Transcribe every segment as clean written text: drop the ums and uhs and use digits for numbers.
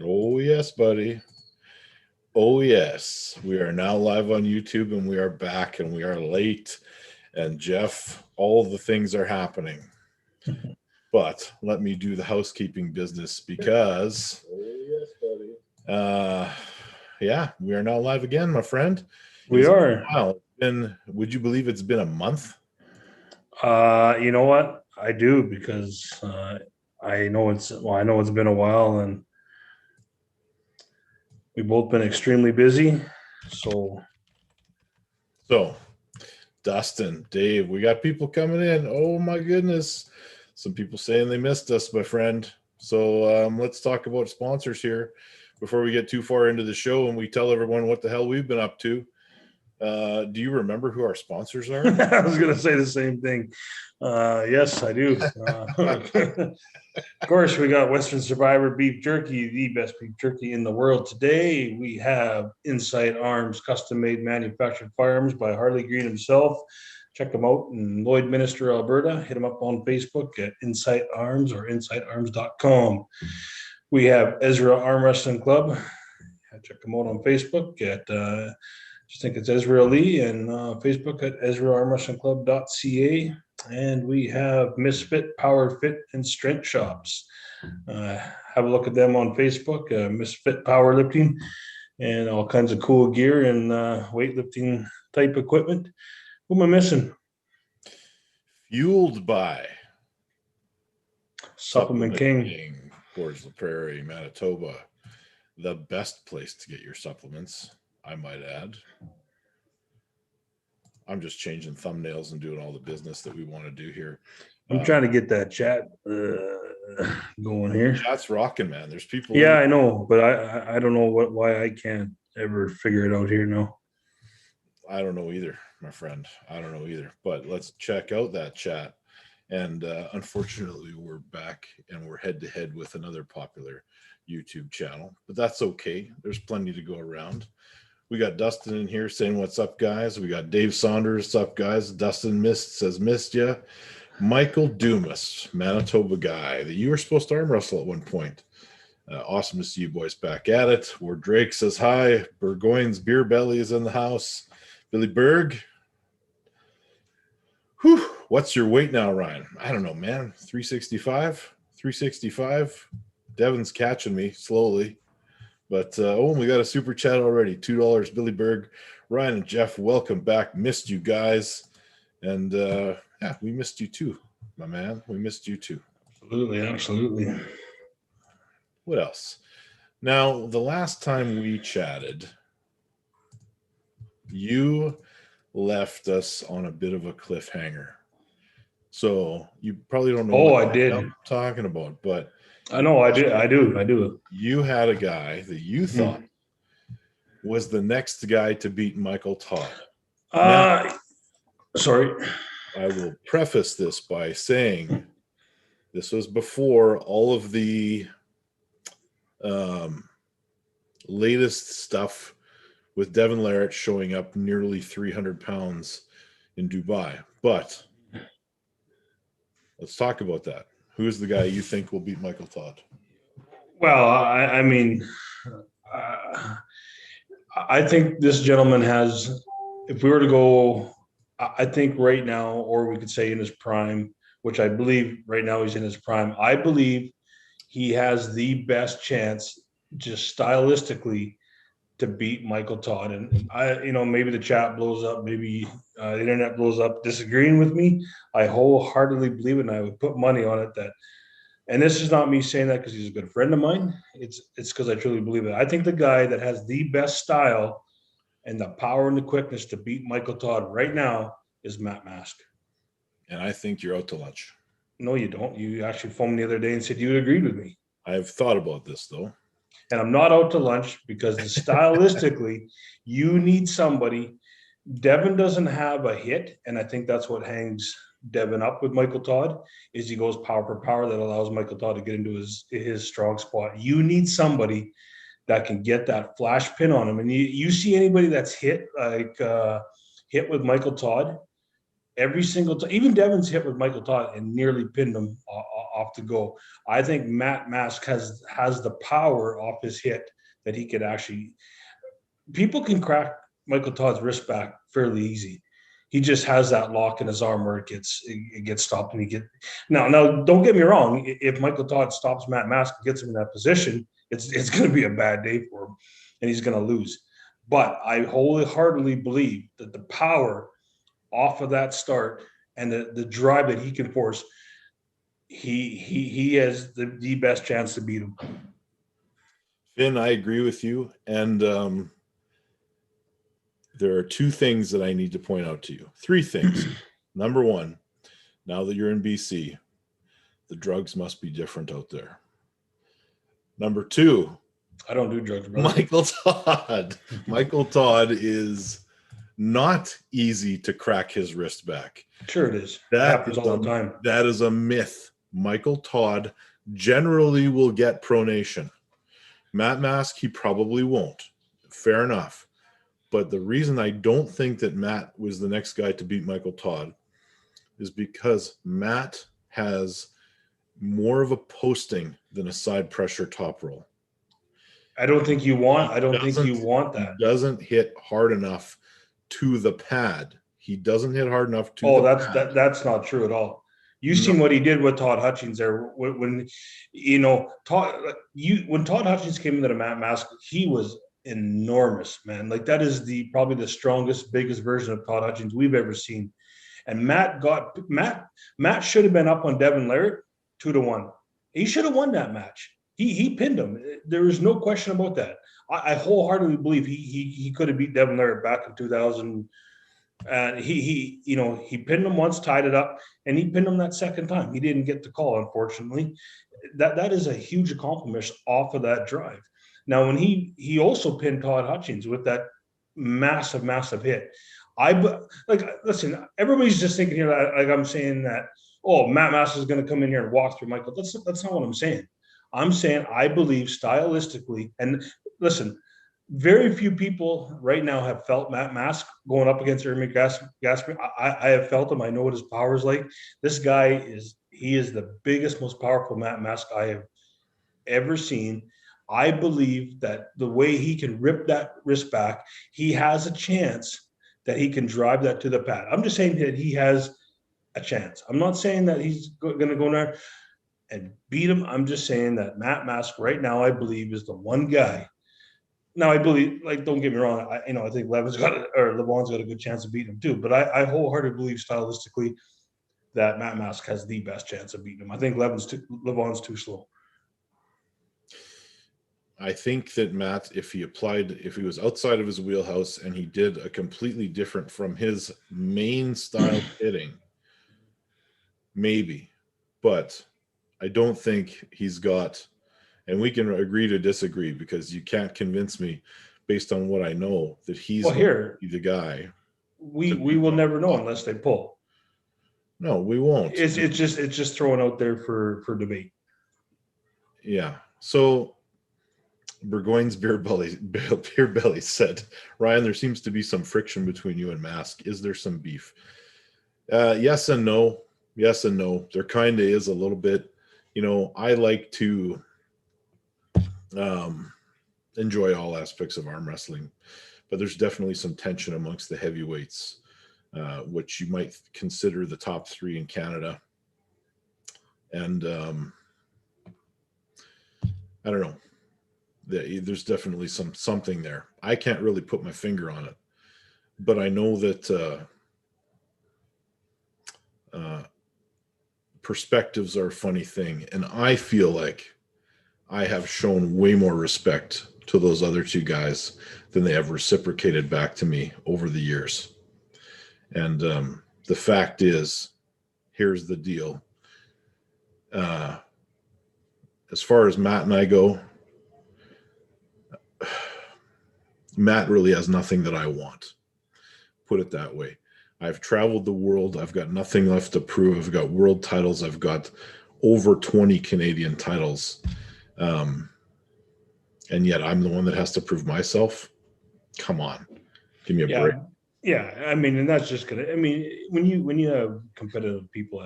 Oh, yes, buddy. Oh, yes. We are now live on YouTube and we are back and we are late. And Jeff, all the things are happening. But let me do the housekeeping business because, yeah, we are now live again, my friend. We are. Wow. Would you believe it's been a month? You know what? I do because I know it's been a while and we've both been extremely busy. So Dustin, Dave, we got people coming in. Oh my goodness. Some people saying they missed us, my friend. So let's talk about sponsors here before we get too far into the show and we tell everyone what the hell we've been up to. Do you remember who our sponsors are? I was going to say the same thing. Yes, I do. Of course, we got Western Survivor Beef Jerky, the best beef jerky in the world. Today, we have Insight Arms, custom-made manufactured firearms by Harley Green himself. Check them out in Lloydminster, Alberta. Hit them up on Facebook at Insight Arms or insightarms.com. We have Ezra Arm Wrestling Club. Check them out on Facebook at I think it's Ezra Lee and Facebook at EzraArmWrestlingClub.ca. And we have Misfit Power Fit and Strength Shops. Have a look at them on Facebook, Misfit Powerlifting, and all kinds of cool gear and weightlifting type equipment. Who am I missing? Fueled by Supplement King. Quarles, La Prairie, Manitoba. The best place to get your supplements, I might add. I'm just changing thumbnails and doing all the business that we want to do here. I'm trying to get that chat going here. Chat's rocking, man. There's people. Yeah, I know, but I don't know why I can't ever figure it out here now. I don't know either, my friend. I don't know either. But let's check out that chat. And unfortunately, we're back and we're head to head with another popular YouTube channel. But that's okay. There's plenty to go around. We got Dustin in here saying, what's up, guys? We got Dave Saunders. What's up, guys? Dustin says, missed ya. Michael Dumas, Manitoba guy that you were supposed to arm wrestle at one point. Awesome to see you boys back at it. Where Drake says, hi. Burgoyne's Beer Belly is in the house. Billy Berg. Whew. What's your weight now, Ryan? I don't know, man. 365? 365? Devin's catching me slowly. But, we got a super chat already. $2, Billy Berg. Ryan and Jeff, welcome back. Missed you guys. And, yeah, we missed you too, my man. We missed you too. Absolutely. What else? Now, the last time we chatted, you left us on a bit of a cliffhanger. So you probably don't know what I'm talking about, but I know I do. You had a guy that you thought was the next guy to beat Michael Todd. Sorry. I will preface this by saying this was before all of the latest stuff with Devin Larratt showing up nearly 300 pounds in Dubai. But let's talk about that. Who's the guy you think will beat Michael Todd? Well, I mean, I think this gentleman has, if we were to go, I think right now, or we could say in his prime, which I believe right now he's in his prime, I believe he has the best chance just stylistically to beat Michael Todd. And maybe the chat blows up, maybe the internet blows up disagreeing with me. I wholeheartedly believe it, and I would put money on it that, and this is not me saying that because he's a good friend of mine. It's because I truly believe it. I think the guy that has the best style and the power and the quickness to beat Michael Todd right now is Matt Mask. And I think you're out to lunch. No, you don't. You actually phoned me the other day and said you agreed with me. I've thought about this, though. And I'm not out to lunch because stylistically, you need somebody. Devin doesn't have a hit, and I think that's what hangs Devin up with Michael Todd, is he goes power per power that allows Michael Todd to get into his strong spot. You need somebody that can get that flash pin on him. And you see anybody that's hit with Michael Todd, every single time, even Devin's hit with Michael Todd and nearly pinned him off the go. I think Matt Mask has the power off his hit that he could actually. People can crack Michael Todd's wrist back fairly easy. He just has that lock in his arm where it gets stopped, and he get now. Don't get me wrong. If Michael Todd stops Matt Mask and gets him in that position, it's going to be a bad day for him, and he's going to lose. But I wholeheartedly believe that the power off of that start and the drive that he can force, he has the best chance to beat him. Finn, I agree with you, and there are two things that I need to point out to you. Three things. Number one, now that you're in BC, the drugs must be different out there. Number two, I don't do drugs, brother. Michael Todd. Michael Todd is not easy to crack his wrist back. Sure it is. That happens all the time. That is a myth. Michael Todd generally will get pronation. Matt Mask, he probably won't. Fair enough. But the reason I don't think that Matt was the next guy to beat Michael Todd is because Matt has more of a posting than a side pressure top roll. I don't think you want that. He doesn't hit hard enough to the pad. He doesn't hit hard enough to the pad. That's not true at all. You've seen what he did with Todd Hutchings there. When Todd Hutchings came into the Matt Mask, he was enormous, man. Like, that is probably the strongest, biggest version of Todd Hutchings we've ever seen. And Matt should have been up on Devin Larratt 2-1. He should have won that match. He pinned him. There is no question about that. I wholeheartedly believe he could have beat Devin Larratt back in 2000. And he pinned him once, tied it up, and he pinned him that second time. He didn't get the call, unfortunately. That is a huge accomplishment off of that drive. Now, when he also pinned Todd Hutchings with that massive, massive hit. Listen, everybody's just thinking here, like I'm saying that, Matt Mask is going to come in here and walk through Michael. That's not what I'm saying. I'm saying I believe stylistically, and listen, very few people right now have felt Matt Mask going up against Ernie Gasparini. I have felt him. I know what his power is like. This guy is the biggest, most powerful Matt Mask I have ever seen. I believe that the way he can rip that wrist back, he has a chance that he can drive that to the pad. I'm just saying that he has a chance. I'm not saying that he's going to go in there and beat him. I'm just saying that Matt Mask right now, I believe, is the one guy. Now, I believe, don't get me wrong, I think Levon's got a good chance of beating him too. But I wholeheartedly believe stylistically that Matt Mask has the best chance of beating him. I think Levon's too slow. I think that Matt, if he was outside of his wheelhouse and he did a completely different from his main style hitting, maybe. But I don't think he's got, and we can agree to disagree because you can't convince me based on what I know that he's the guy. We will never know unless they pull. No, we won't. It's just thrown out there for debate. Yeah. So Burgoyne's beer belly said, Ryan, there seems to be some friction between you and Mask. Is there some beef? Yes and no. Yes and no. There kind of is a little bit. I like to enjoy all aspects of arm wrestling, but there's definitely some tension amongst the heavyweights, which you might consider the top three in Canada. And I don't know. There's definitely something there. I can't really put my finger on it, but I know that perspectives are a funny thing, and I feel like I have shown way more respect to those other two guys than they have reciprocated back to me over the years. And the fact is, here's the deal. As far as Matt and I go, Matt really has nothing that I want. Put it that way. I've traveled the world. I've got nothing left to prove. I've got world titles. I've got over 20 Canadian titles. And yet I'm the one that has to prove myself. Come on. Give me a break. Yeah. And that's just when you have competitive people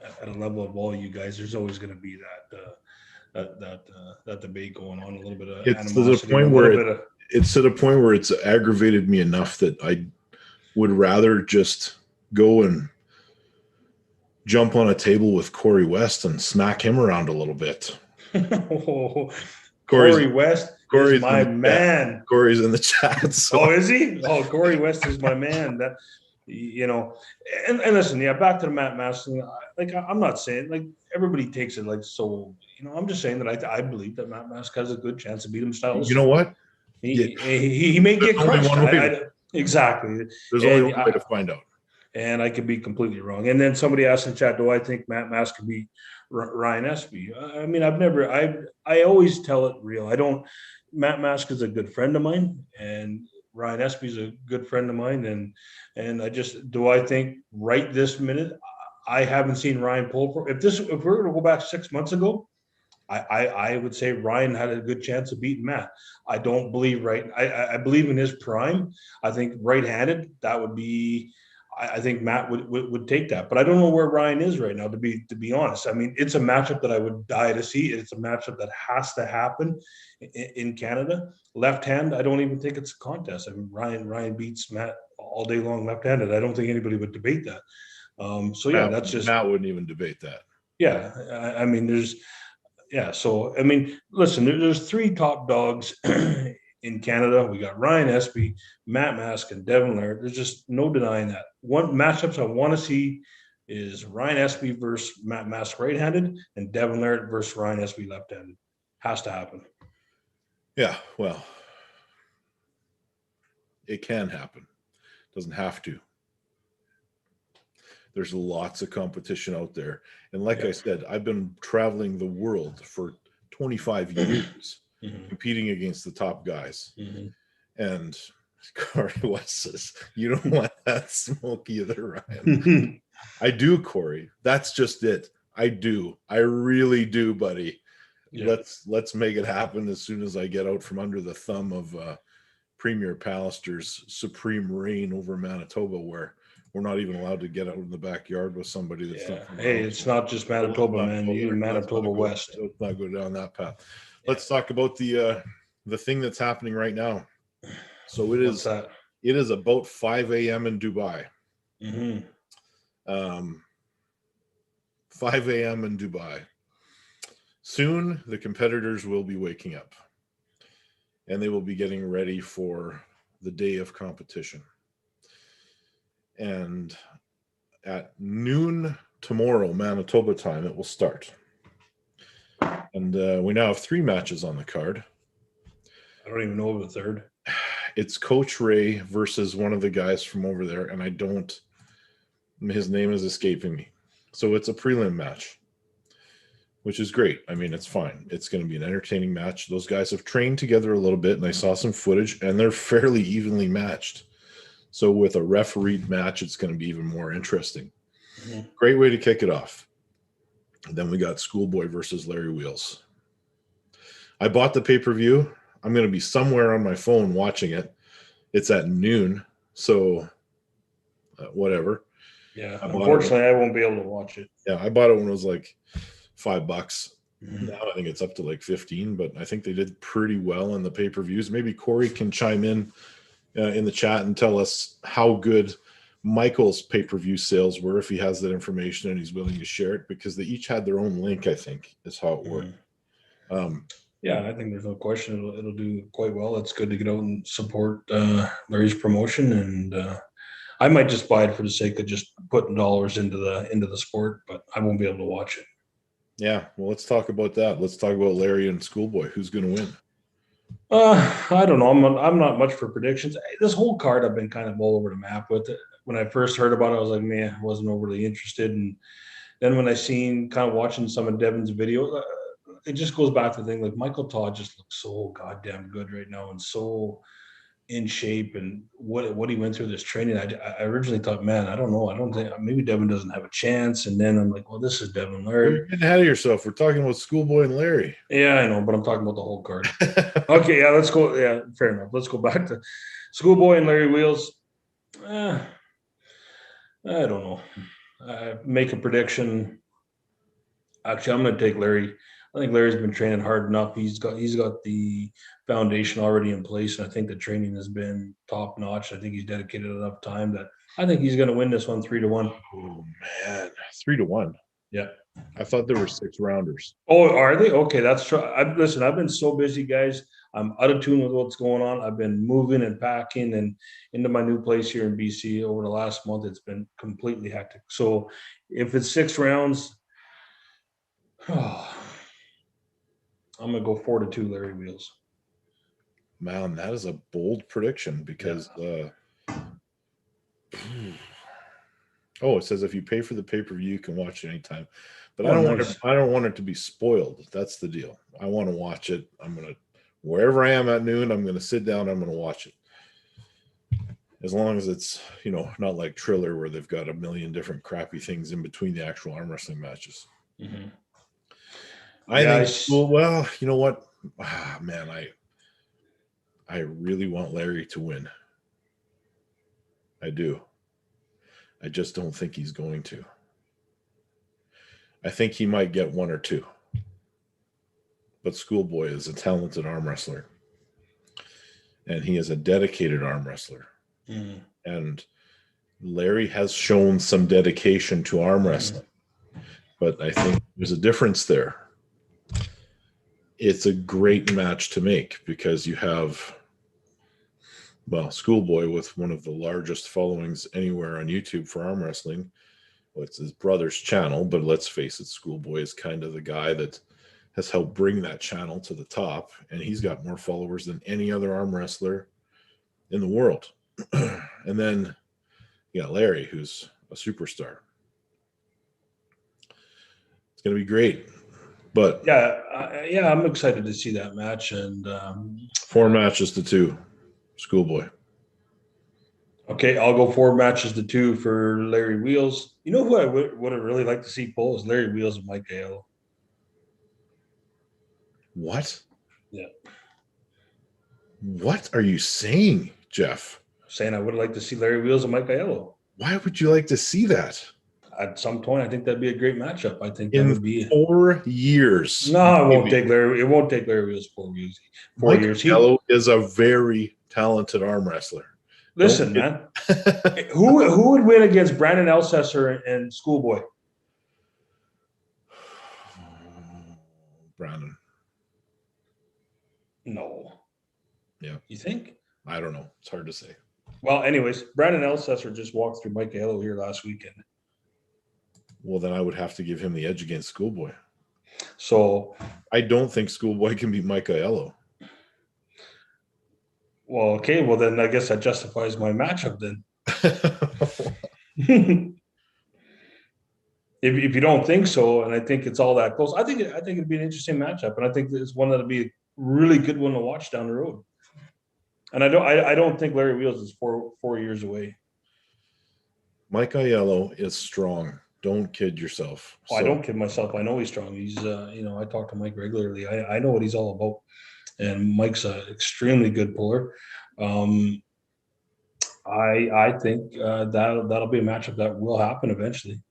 at a level of all you guys, there's always going to be that debate going on, a little bit of It's to the animosity, point a where little bit of. it's to the point where it's aggravated me enough that I would rather just go and jump on a table with Corey West and smack him around a little bit. Corey West is my man. Chat. Corey's in the chat. So. Oh, is he? Oh, Corey West is my man. That, you know, and listen, yeah, back to the Matt Mask thing. Like, I'm not saying like everybody takes it like so. You know, I'm just saying that I believe that Matt Mask has a good chance to beat him stylistically. You know what? He may get crushed. Exactly. There's only one way to find out. And I could be completely wrong. And then somebody asked in chat, do I think Matt Mask could beat Ryan Espy? I mean, I always tell it real. Matt Mask is a good friend of mine, and Ryan Espy is a good friend of mine. And do I think right this minute, I haven't seen Ryan pull. If we're going to go back 6 months ago, I would say Ryan had a good chance of beating Matt. I don't believe I believe in his prime. I think right-handed, that would be, I think Matt would take that, but I don't know where Ryan is right now, to be honest. I mean, it's a matchup that I would die to see. It's a matchup that has to happen in Canada. Left hand, I don't even think it's a contest. I mean, Ryan beats Matt all day long left-handed. I don't think anybody would debate that. That's just Matt wouldn't even debate that. Yeah, I mean, so I mean, listen, there's 3 top dogs in Canada. We got Ryan Espy, Matt Mask, and Devin Larratt. There's just no denying that. One matchups I want to see is Ryan Espy versus Matt Mask right-handed, and Devin Larratt versus Ryan Espy left-handed. Has to happen. Yeah, well, it can happen. Doesn't have to. There's lots of competition out there. And like I said, I've been traveling the world for 25 years, competing against the top guys. And Corey West says, you don't want that smoke either, Ryan. I do, Corey. That's just it. I do. I really do, buddy. Yeah. Let's make it happen as soon as I get out from under the thumb of Premier Pallister's supreme reign over Manitoba, where we're not even allowed to get out in the backyard with somebody that's not from it's not just Manitoba, man. You're Manitoba West. Let's not go down that path. Let's talk about the thing that's happening right now. So it is about 5 a.m. in Dubai. 5 a.m. in Dubai. Soon the competitors will be waking up, and they will be getting ready for the day of competition. And at noon tomorrow, Manitoba time, it will start. And we now have 3 matches on the card. I don't even know the third. It's Coach Ray versus one of the guys from over there, and his name is escaping me. So it's a prelim match, which is great. I mean, it's fine. It's going to be an entertaining match. Those guys have trained together a little bit, and I saw some footage, and they're fairly evenly matched. So with a refereed match, it's going to be even more interesting. Great way to kick it off. And then we got Schoolboy versus Larry Wheels. I bought the pay-per-view. I'm going to be somewhere on my phone watching it. It's at noon, so whatever. Yeah, unfortunately, I won't be able to watch it. Yeah, I bought it when it was like $5. Now I think it's up to like 15, but I think they did pretty well in the pay-per-views. Maybe Corey can chime in the chat and tell us how good Michael's pay-per-view sales were, if he has that information and he's willing to share it, because they each had their own link, I think, is how it worked. Yeah, I think there's no question it'll do quite well. It's good to get out and support Larry's promotion, and I might just buy it for the sake of just putting dollars into the sport, but I won't be able to watch it. Yeah, well, let's talk about that. Let's talk about Larry and Schoolboy. Who's going to win? I don't know. I'm not much for predictions. This whole card I've been kind of all over the map with it. When I first heard about it, I was like, man, I wasn't overly interested. And then when I seen kind of watching some of Devin's video, it just goes back to the thing, like Michael Todd just looks so goddamn good right now and so in shape, and what he went through this training. I originally thought, man, I don't know. I don't think maybe Devin doesn't have a chance. And then I'm like, well, this is Devin Larry. You're getting ahead of yourself. We're talking about Schoolboy and Larry. Yeah, I know, but I'm talking about the whole card. Okay, yeah, let's go. Yeah, fair enough. Let's go back to Schoolboy and Larry Wheels. I don't know. Make a prediction. Actually, I'm going to take Larry. I think Larry's been training hard enough. He's got the foundation already in place, and I think the training has been top notch. I think he's dedicated enough time that I think he's going to win this one 3-1. Oh man, 3-1. Yeah. I thought there were 6 rounders. Oh, are they? Okay, that's true. Listen, I've been so busy, guys. I'm out of tune with what's going on. I've been moving and packing and into my new place here in BC over the last month. It's been completely hectic. So if it's 6 rounds, oh, I'm going to go 4-2 Larry Wheels. Man, that is a bold prediction because it says if you pay for the pay-per-view, you can watch it anytime. But I don't want it to be spoiled. That's the deal. I want to watch it. I'm going to, wherever I am at noon, I'm going to sit down, I'm going to watch it. As long as it's, not like Triller where they've got a million different crappy things in between the actual arm wrestling matches. Mm-hmm. I think, well, you know what? Man, I really want Larry to win. I do. I just don't think he's going to. I think he might get 1 or 2. But Schoolboy is a talented arm wrestler. And he is a dedicated arm wrestler. Mm-hmm. And Larry has shown some dedication to arm wrestling. But I think there's a difference there. It's a great match to make because you have, Schoolboy with one of the largest followings anywhere on YouTube for arm wrestling. Well, it's his brother's channel, but let's face it, Schoolboy is kind of the guy that has helped bring that channel to the top, and he's got more followers than any other arm wrestler in the world. And then you got Larry, who's a superstar. It's going to be great. But I'm excited to see that match. And 4 matches to 2, Schoolboy. Okay, I'll go 4 matches to 2 for Larry Wheels. You know who I would have really liked to see pull is Larry Wheels and Mike Aiello. What? Yeah. What are you saying, Jeff? Saying I would like to see Larry Wheels and Mike Aiello. Why would you like to see that? At some point, I think that'd be a great matchup. I think in that would be 4 years. No, it won't take Larry. It won't take Larry Wheels 4 years. 4 years. Aiello is a very talented arm wrestler. Listen, man. Who would win against Brandon Elsesser and Schoolboy? Brandon. No. Yeah. You think? I don't know. It's hard to say. Well, anyways, Brandon Elsesser just walked through Mike Aiello here last weekend. Well, then I would have to give him the edge against Schoolboy. So I don't think Schoolboy can beat Mike Aiello. Well, okay. Well, then I guess that justifies my matchup then. If you don't think so, and I think it's all that close, I think it'd be an interesting matchup, and I think it's one that'll be a really good one to watch down the road. And I don't think Larry Wheels is 4 years away. Mike Aiello is strong. Don't kid yourself. Oh, I don't kid myself. I know he's strong. He's I talk to Mike regularly. I know what he's all about. And Mike's an extremely good puller. I think that'll be a matchup that will happen eventually.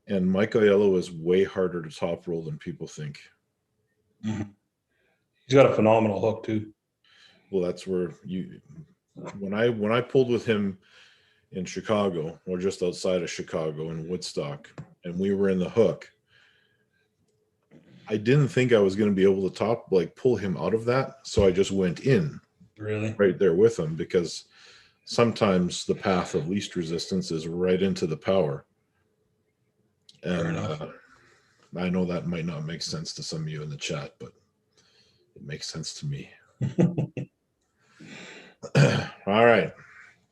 And Mike Aiello is way harder to top roll than people think. Mm-hmm. He's got a phenomenal hook too. Well, that's where when I pulled with him in Chicago or just outside of Chicago in Woodstock, and we were in the hook, I didn't think I was going to be able to pull him out of that. So I just went in right there with him, because sometimes the path of least resistance is right into the power. And I know that might not make sense to some of you in the chat, but it makes sense to me. All right.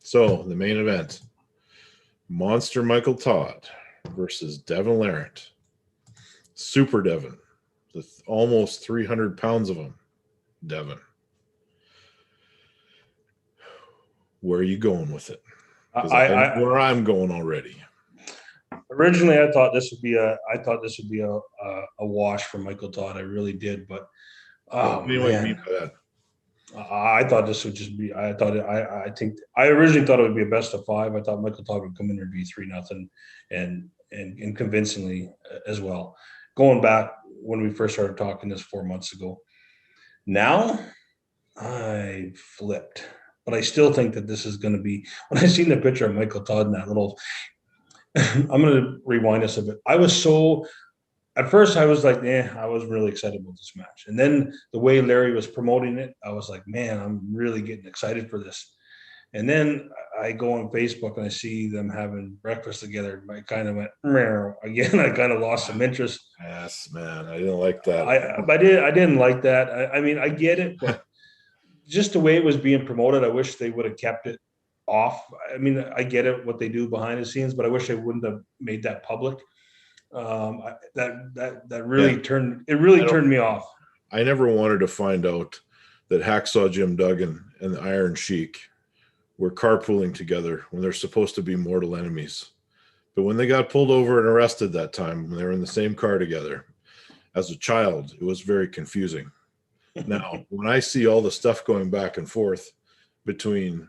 So the main event, Monster Michael Todd versus Devin Larent. Super Devin. With almost 300 pounds of him, Devin. Where are you going with it? I know where I'm going already. Originally, I thought this would be a wash for Michael Todd. I really did, but what do you mean by that? I thought this would just be. I originally thought it would be a best of 5. I thought Michael Todd would come in and be 3-0 and convincingly as well. going back when we first started talking this 4 months ago. Now I flipped, but I still think that this is going to be, when I seen the picture of Michael Todd in that little, I'm going to rewind this a bit. At first I was like, I wasn't really excited about this match. And then the way Larry was promoting it, I was like, man, I'm really getting excited for this. And then I go on Facebook and I see them having breakfast together. I kind of went, meow. Again, I kind of lost some interest. Yes, man. I didn't like that. I didn't like that. I mean, I get it, but just the way it was being promoted, I wish they would have kept it off. I mean, I get it, what they do behind the scenes, but I wish they wouldn't have made that public. That really turned me off. I never wanted to find out that Hacksaw Jim Duggan and the Iron Sheik were carpooling together when they're supposed to be mortal enemies. But when they got pulled over and arrested that time, when they were in the same car together, as a child, it was very confusing. Now, when I see all the stuff going back and forth between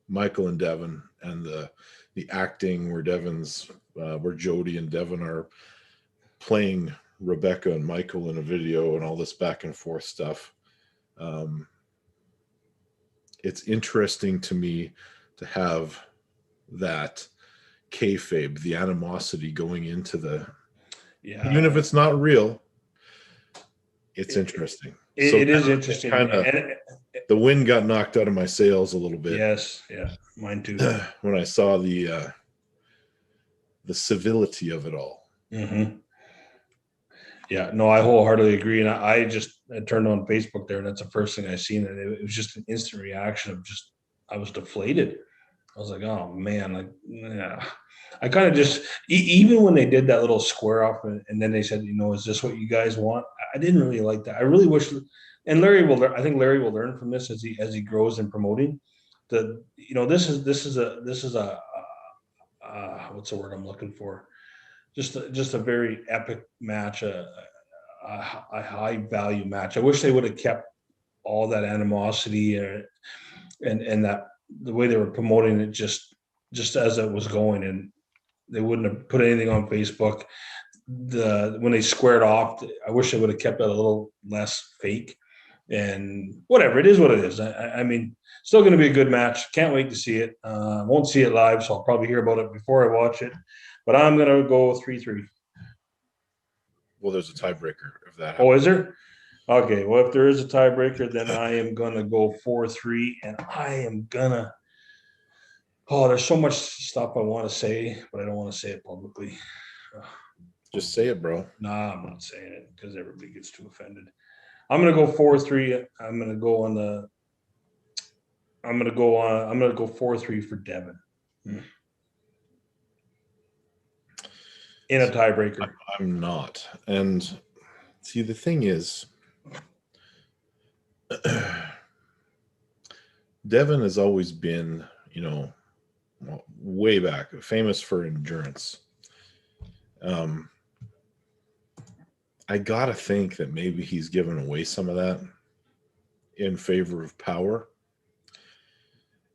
Michael and Devin, and the acting where where Jody and Devin are playing Rebecca and Michael in a video, and all this back and forth stuff, it's interesting to me to have that kayfabe, the animosity going into even if it's not real, it's interesting. It is interesting. The wind got knocked out of my sails a little bit. Yes, yeah, mine too. When I saw the civility of it all. Mm-hmm. Yeah, no, I wholeheartely agree. And I turned on Facebook there, and that's the first thing I seen. And it was just an instant reaction of I was deflated. I was like, oh man, yeah. I kind of just, even when they did that little square off and then they said, is this what you guys want? I didn't really like that. I really wish, and I think Larry will learn from this as he grows in promoting. This is a what's the word I'm looking for? Just a very epic match, a high value match. I wish they would have kept all that animosity and that the way they were promoting it just as it was going, and they wouldn't have put anything on Facebook. When they squared off, I wish they would have kept it a little less fake. And whatever, it is what it is. I mean, still going to be a good match. Can't wait to see it. Won't see it live, so I'll probably hear about it before I watch it. But I'm going to go 3-3. Well, there's a tiebreaker if that happens. Oh, is there? Okay, well, if there is a tiebreaker, then I am going to go 4-3, and I am going to – there's so much stuff I want to say, but I don't want to say it publicly. Just say it, bro. Nah, I'm not saying it because everybody gets too offended. I'm going to go 4-3. I'm going to go 4-3 for Devin. In a tiebreaker. I'm not. And see, the thing is, Devin has always been, way back, famous for endurance. I got to think that maybe he's given away some of that in favor of power.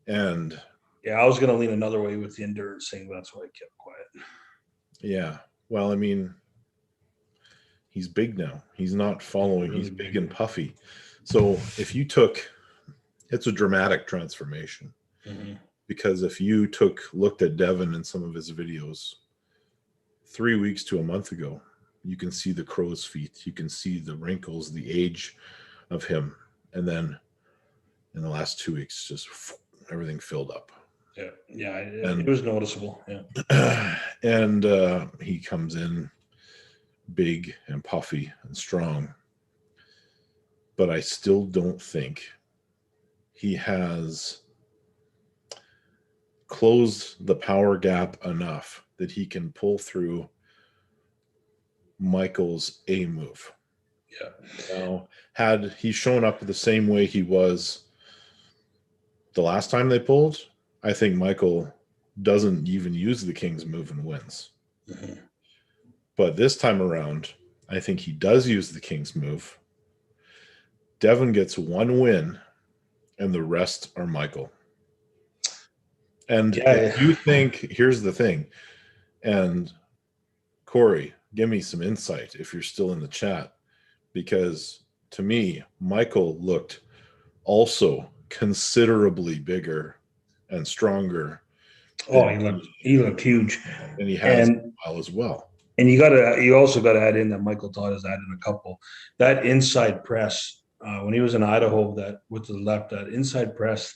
And yeah, I was going to lean another way with the endurance thing, but that's why I kept quiet. Yeah. Well, I mean, he's big now. He's not following. He's big and puffy. So if you it's a dramatic transformation. Mm-hmm. Because if you looked at Devin in some of his videos 3 weeks to a month ago, you can see the crow's feet. You can see the wrinkles, the age of him. And then in the last 2 weeks, just everything filled up. Yeah, it was noticeable. Yeah. And he comes in big and puffy and strong. But I still don't think he has closed the power gap enough that he can pull through Michael's A move. Yeah. Had he shown up the same way he was the last time they pulled, I think Michael doesn't even use the King's move and wins. Mm-hmm. But this time around, I think he does use the King's move. Devin gets one win, and the rest are Michael. And if you think, here's the thing, and Corey, give me some insight if you're still in the chat, because to me, Michael looked also considerably bigger and stronger. Oh, he looked huge, and he has well as well. And you also got to add in that Michael Todd has added a couple. That inside press when he was in Idaho, that with the left, that inside press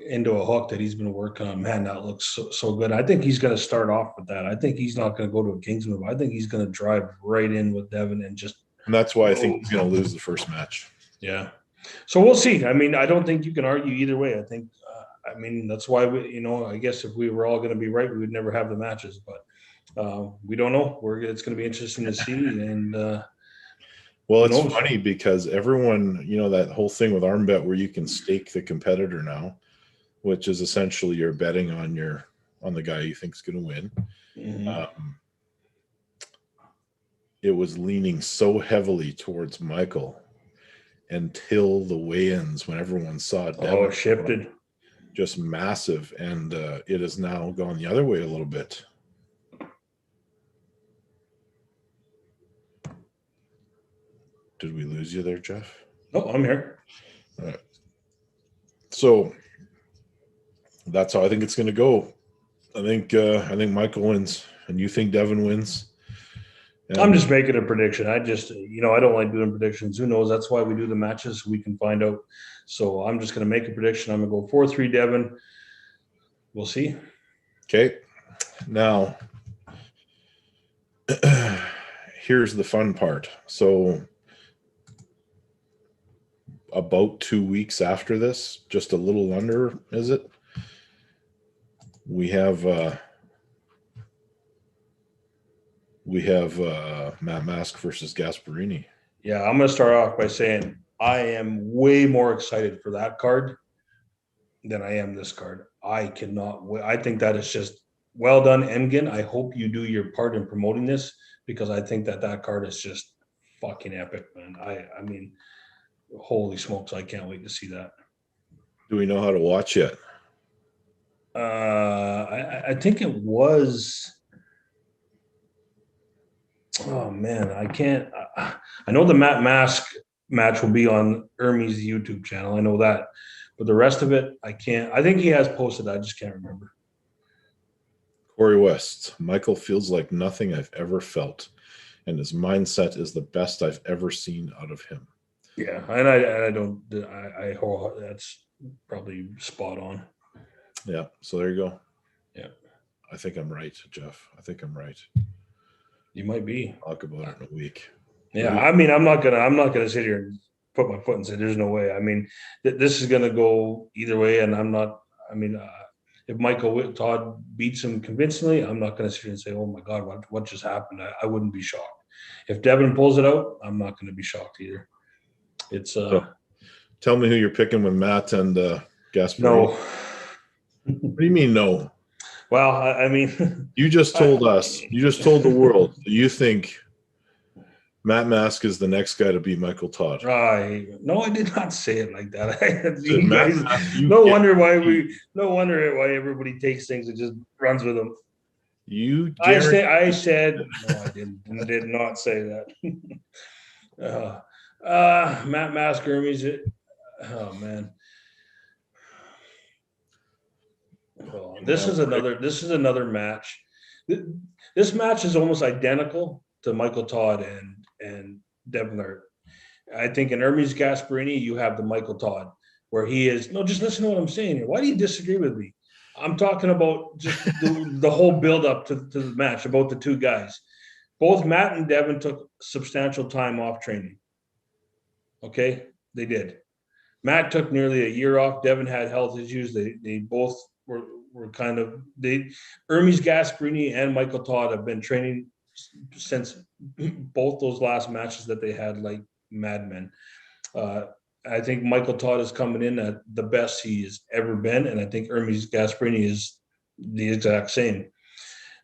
into a hook that he's been working on, man, that looks so good. I think he's going to start off with that. I think he's not going to go to a Kings move. I think he's going to drive right in with Devin and that's why I think he's going to lose the first match. Yeah. So we'll see. I mean, I don't think you can argue either way. I think, that's why I guess if we were all going to be right, we would never have the matches, but we don't know. It's going to be interesting to see. And well, it's funny because everyone, that whole thing with arm bet where you can stake the competitor now, which is essentially you're betting on the guy you think is going to win. Mm-hmm. It was leaning so heavily towards Michael until the weigh-ins, when everyone saw Devin shifted, just massive, and it has now gone the other way a little bit. Did we lose you there, Jeff? No, I'm here. All right. So that's how I think it's going to go. I think Michael wins, and you think Devin wins. And I'm just making a prediction. I just, I don't like doing predictions. Who knows? That's why we do the matches. We can find out. So I'm just going to make a prediction. I'm going to go 4-3 Devin. We'll see. Okay. Now, here's the fun part. So about 2 weeks after this, just a little under, is it? We have Matt Mask versus Gasparini. Yeah, I'm going to start off by saying I am way more excited for that card than I am this card. I cannot wait. I think that is just well done, Engen. I hope you do your part in promoting this, because I think that card is just fucking epic, man. I mean, holy smokes, I can't wait to see that. Do we know how to watch yet? I think it was. Oh man, I can't. I know the Matt Mask match will be on Ermy's YouTube channel. I know that, but the rest of it, I can't. I think he has posted. I just can't remember. Corey West. Michael feels like nothing I've ever felt, and his mindset is the best I've ever seen out of him. Yeah, and I don't. That's probably spot on. Yeah. So there you go. Yeah. I think I'm right, Jeff. I think I'm right. You might be. Talk about it in a week. Yeah, I mean, I'm not gonna sit here and put my foot and say there's no way. I mean, this is gonna go either way, and I'm not. I mean, if Michael Todd beats him convincingly, I'm not gonna sit here and say, "Oh my God, what just happened?" I wouldn't be shocked. If Devin pulls it out, I'm not gonna be shocked either. It's So, tell me who you're picking with Matt and Gasparini. No. What do you mean no? Well, I mean, you just told us, you just told the world, you think Matt Mask is the next guy to beat Michael Todd. No, I did not say it like that. No wonder why everybody takes things and just runs with them. I said no, I did not say that. Matt Mask, Hermes. Oh man. Oh, this is another match. This match is almost identical to Michael Todd and Devin Larratt. I think in Hermes Gasparini, you have the Michael Todd, where he is. No, just listen to what I'm saying here. Why do you disagree with me? I'm talking about just the whole build up to the match, about the two guys. Both Matt and Devin took substantial time off training. Okay, they did. Matt took nearly a year off. Devin had health issues. They both were kind of Hermes Gasparini and Michael Todd have been training since both those last matches that they had like madmen. I think Michael Todd is coming in at the best he has ever been, and I think Hermes Gasparini is the exact same.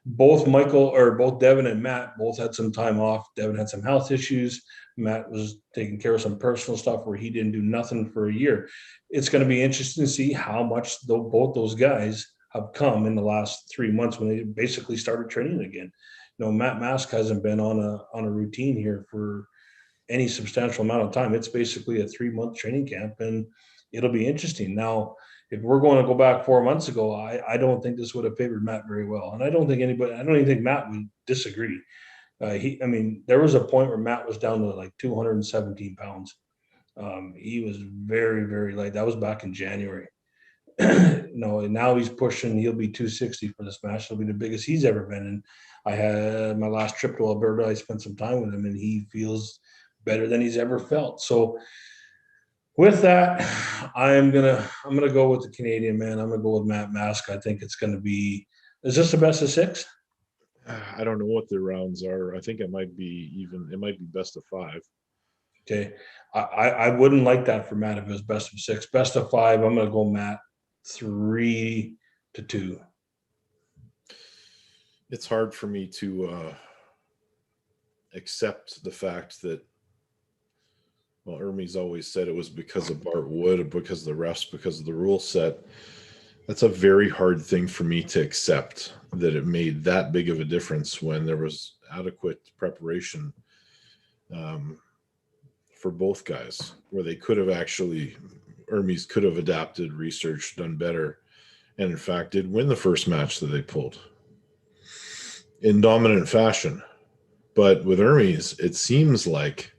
Both Devin and Matt both had some time off. Devin had some health issues. Matt was taking care of some personal stuff where he didn't do nothing for a year. It's going to be interesting to see how much both those guys have come in the last 3 months when they basically started training again. Matt Mask hasn't been on a routine here for any substantial amount of time. It's basically a 3-month training camp, and it'll be interesting. Now, if we're going to go back 4 months ago, I don't think this would have favored Matt very well, and I don't even think Matt would disagree. There was a point where Matt was down to like 217 pounds. He was very, very light. That was back in January. No, and now he's pushing. He'll be 260 for this match. It'll be the biggest he's ever been. And I had my last trip to Alberta. I spent some time with him, and he feels better than he's ever felt. So with that, I'm gonna go with the Canadian man. I'm gonna go with Matt Mask. I think it's gonna be. Is this the best of 6? I don't know what the rounds are. I think it might be best of 5. Okay, I wouldn't like that for Matt if it was best of 6. Best of 5. I'm gonna go Matt 3-2. It's hard for me to accept the fact that, well, Ermey's always said it was because of Bart Wood, because of the refs, because of the rule set. That's a very hard thing for me to accept, that it made that big of a difference when there was adequate preparation for both guys, where they could have actually, Ermey's could have adapted, researched, done better, and in fact did win the first match that they pulled in dominant fashion. But with Ermey's, it seems like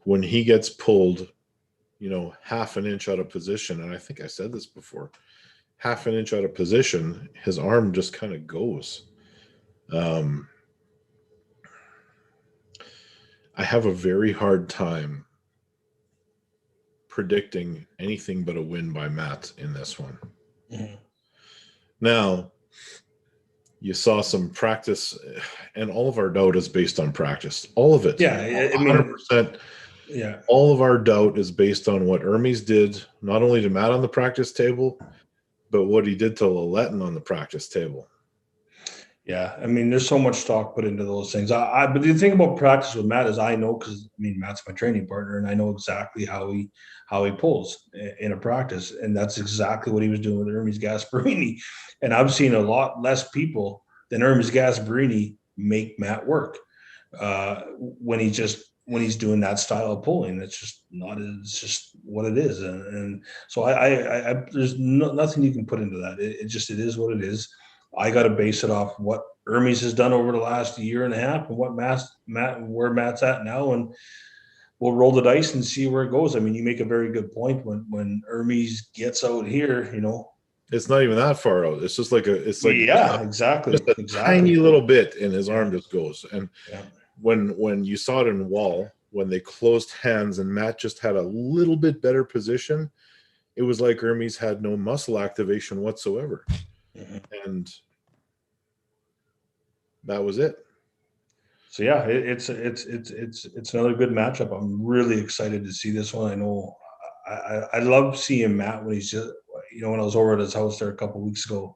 when he gets pulled, half an inch out of position, and I think I said this before, half an inch out of position, his arm just kind of goes. I have a very hard time predicting anything but a win by Matt in this one. Mm-hmm. Now, you saw some practice, and all of our doubt is based on practice. All of it. Yeah, 100%. Yeah. All of our doubt is based on what Ermey's did, not only to Matt on the practice table, but what he did to Larratt on the practice table. Yeah, there's so much stock put into those things. But the thing about practice with Matt is I know, because Matt's my training partner, and I know exactly how he pulls in a practice, and that's exactly what he was doing with Ermey's Gasparini. And I've seen a lot less people than Ermey's Gasparini make Matt work when he's doing that style of pulling. It's just what it is, and so I there's nothing you can put into that. It is what it is. I got to base it off what Ermey's has done over the last year and a half, and what where Matt's at now, and we'll roll the dice and see where it goes. You make a very good point. When Ermey's gets out here, it's not even that far out. It's just exactly, just a tiny little bit, and his arm just goes. And when you saw it in Wall, when they closed hands and Matt just had a little bit better position, it was like Ermey's had no muscle activation whatsoever. Mm-hmm. And that was it. So yeah, it's another good matchup. I'm really excited to see this one. I know I love seeing Matt when he's just, when I was over at his house there a couple of weeks ago,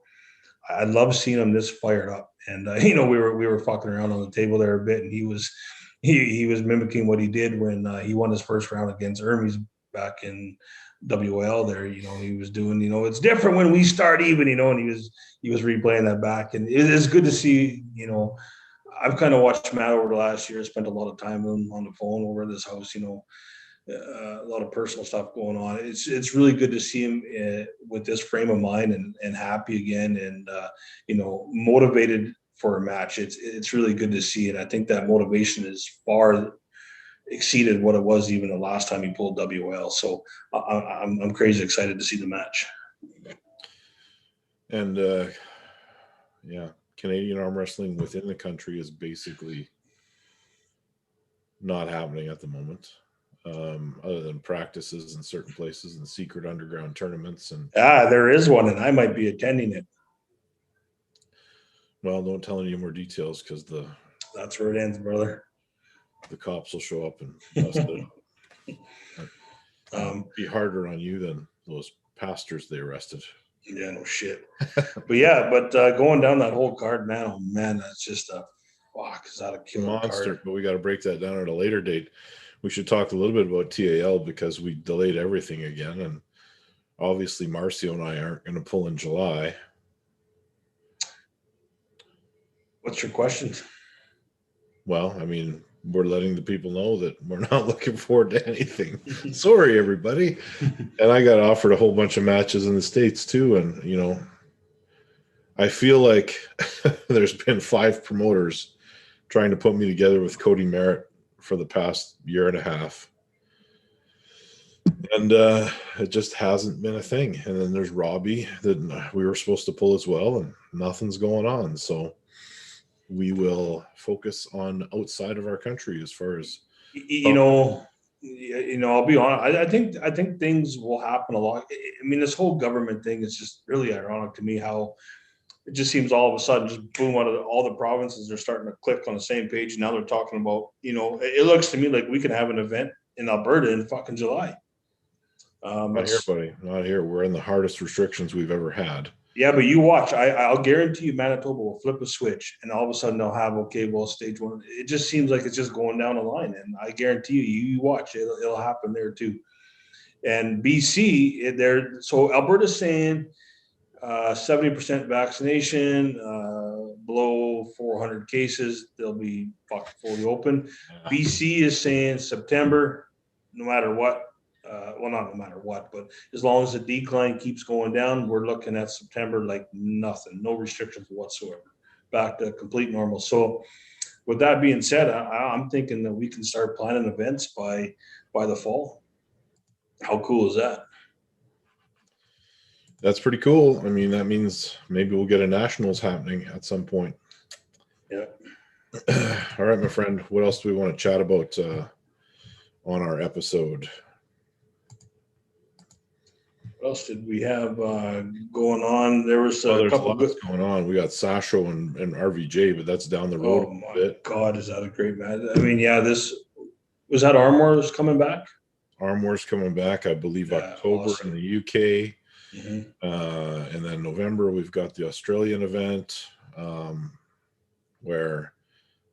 I love seeing him this fired up. And we were fucking around on the table there a bit, and he was mimicking what he did when he won his first round against Ermey's back in UAWL there. He was doing, it's different when we start even, and he was replaying that back. And it's good to see, I've kind of watched Matt over the last year, spent a lot of time with him on the phone over at this house, a lot of personal stuff going on. It's really good to see him with this frame of mind and happy again, and motivated for a match. It's really good to see, and I think that motivation is far exceeded what it was even the last time he pulled WL. So I'm crazy excited to see the match. And Canadian arm wrestling within the country is basically not happening at the moment, other than practices in certain places and secret underground tournaments. And there is one, and I might be attending it. Well, don't tell any more details, because that's where it ends, brother. The cops will show up and bust it. Be harder on you than those pastors they arrested. Yeah, no shit. but going down that whole card, man, that's just a fuck. Is that a killer monster? Card. But we got to break that down at a later date. We should talk a little bit about TAL, because we delayed everything again, and obviously Marcio and I aren't going to pull in July. What's your question? Well, I mean, we're letting the people know that we're not looking forward to anything. Sorry, everybody. And I got offered a whole bunch of matches in the States too. And, you know, I feel like there's been 5 promoters trying to put me together with Cody Merritt for the past year and a half. And it just hasn't been a thing. And then there's Robbie that we were supposed to pull as well, and nothing's going on. So we will focus on outside of our country as far as I'll be honest. I think things will happen a lot. I mean, this whole government thing is just really ironic to me. How it just seems all of a sudden, just boom, out of all the provinces are starting to click on the same page. Now they're talking about, it looks to me like we can have an event in Alberta in fucking July. Not here, buddy. Not here. We're in the hardest restrictions we've ever had. Yeah, but you watch. I'll guarantee you Manitoba will flip a switch and all of a sudden they'll have, stage 1. It just seems like it's just going down the line. And I guarantee you watch. It'll happen there too. And BC, so Alberta's saying 70% vaccination, below 400 cases, they'll be fully open. Yeah. BC is saying September, no matter what. Not no matter what, but as long as the decline keeps going down, we're looking at September like nothing, no restrictions whatsoever, back to complete normal. So with that being said, I'm thinking that we can start planning events by the fall. How cool is that? That's pretty cool. I mean, that means maybe we'll get a nationals happening at some point. Yeah. All right, my friend. What else do we want to chat about on our episode? What else did we have going on? There was a couple of going on. We got Sasho and RVJ, but that's down the road. Oh my God, is that a great match? I mean, yeah, this was that Armwar's coming back. Armwar's coming back, I believe, October in the UK. Mm-hmm. And then November we've got the Australian event, where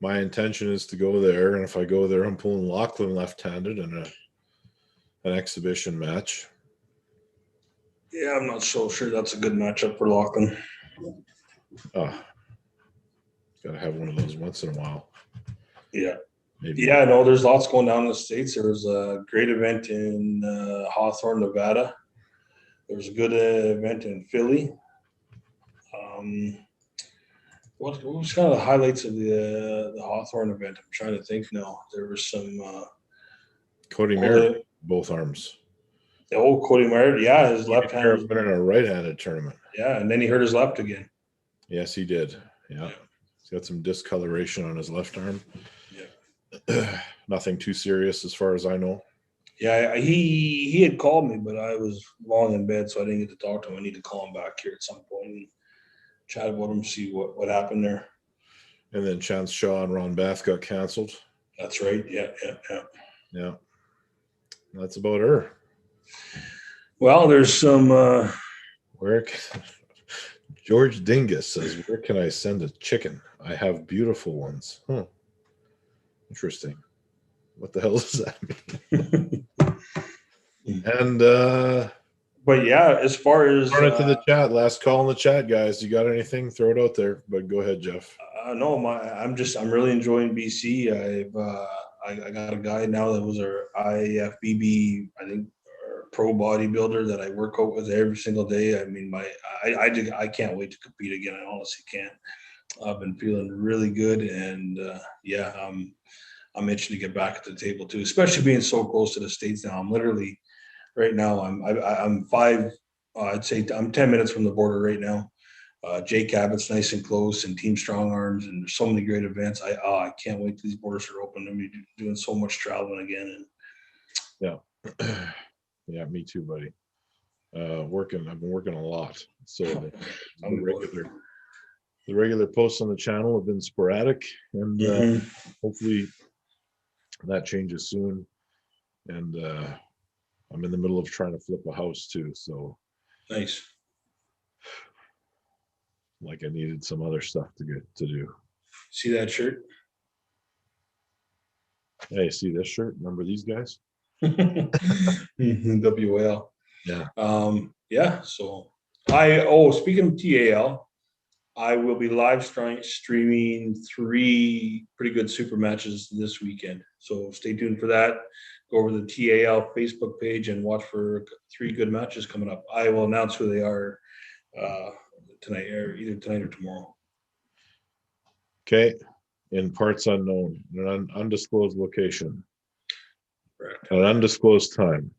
my intention is to go there, and if I go there, I'm pulling Lachlan left-handed in an exhibition match. Yeah, I'm not so sure that's a good matchup for Lachlan. Oh, gotta have one of those once in a while. Yeah. Maybe. Yeah, no, there's lots going down in the States. There was a great event in Hawthorne, Nevada. There was a good event in Philly. What was kind of the highlights of the Hawthorne event? I'm trying to think now. There was some Cody Merritt, both arms. Oh, Cody Merritt, yeah, his left hand. He's been in a right-handed tournament. Yeah, and then he hurt his left again. Yes, he did. Yeah. He's got some discoloration on his left arm. Yeah. Nothing too serious as far as I know. Yeah, he had called me, but I was long in bed, so I didn't get to talk to him. I need to call him back here at some point and chat about him, see what happened there. And then Chance Shaw and Ron Bath got canceled. That's right. Yeah. That's about her. Well, there's some George Dingus says, where can I send a chicken? I have beautiful ones. Huh. Interesting. What the hell does that mean? And but yeah, as far as turn it to the chat, last call in the chat, guys. You got anything? Throw it out there. But go ahead, Jeff. No, I'm really enjoying BC. I got a guy now that was our IFBB, I think, pro bodybuilder that I work out with every single day. I mean, I can't wait to compete again. I honestly can't. I've been feeling really good, and I'm itching to get back at the table too, especially being so close to the States now. I'm literally right now. I'm 5. I'd say I'm 10 minutes from the border right now. Jay Cabot's nice and close, and Team Strong Arms, and there's so many great events. I can't wait till these borders are open. I'm doing so much traveling again. And yeah. Yeah, me too, buddy. I've been working a lot. So the regular posts on the channel have been sporadic, and hopefully that changes soon. And I'm in the middle of trying to flip a house too. So nice. Like I needed some other stuff to do. See that shirt? Hey, see this shirt? Remember these guys? WAL. Yeah. Yeah. So speaking of TAL, I will be live streaming 3 pretty good super matches this weekend. So stay tuned for that. Go over the TAL Facebook page and watch for 3 good matches coming up. I will announce who they are tonight, or either tonight or tomorrow. Okay. In parts unknown, an undisclosed location, Correct. an undisclosed time.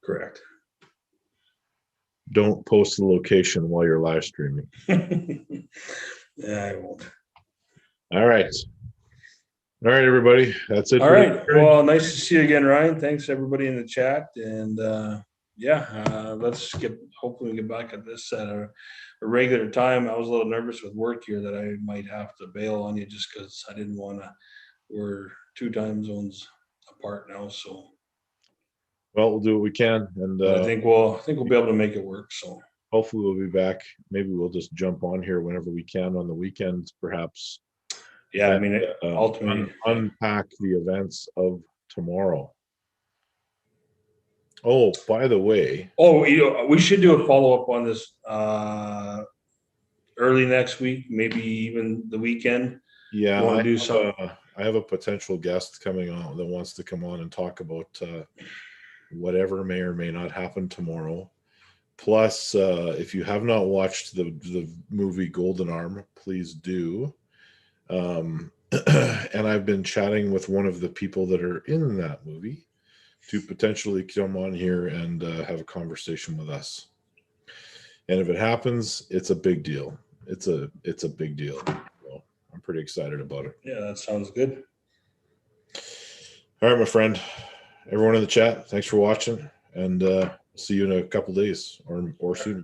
Correct. Don't post the location while you're live streaming. Yeah, I won't. All right. All right, everybody. That's it. All right. Well, nice to see you again, Ryan. Thanks everybody in the chat. And let's hopefully get back at this at a regular time. I was a little nervous with work here that I might have to bail on you just because I didn't want to. We're 2 time zones apart now, so. Well, we'll do what we can, and I think we'll be able to make it work. So hopefully we'll be back. Maybe we'll just jump on here whenever we can on the weekends, perhaps. Yeah, and, I mean, ultimately, unpack the events of tomorrow. Oh, by the way. Oh, we should do a follow up on this early next week, maybe even the weekend. Yeah, I have a potential guest coming on that wants to come on and talk about whatever may or may not happen tomorrow. Plus, if you have not watched the movie Golden Arm, please do. And I've been chatting with one of the people that are in that movie to potentially come on here and have a conversation with us. And if it happens, it's a big deal. It's a big deal. So I'm pretty excited about it. Yeah, that sounds good. All right, my friend. Everyone in the chat, thanks for watching, and see you in a couple days or sooner.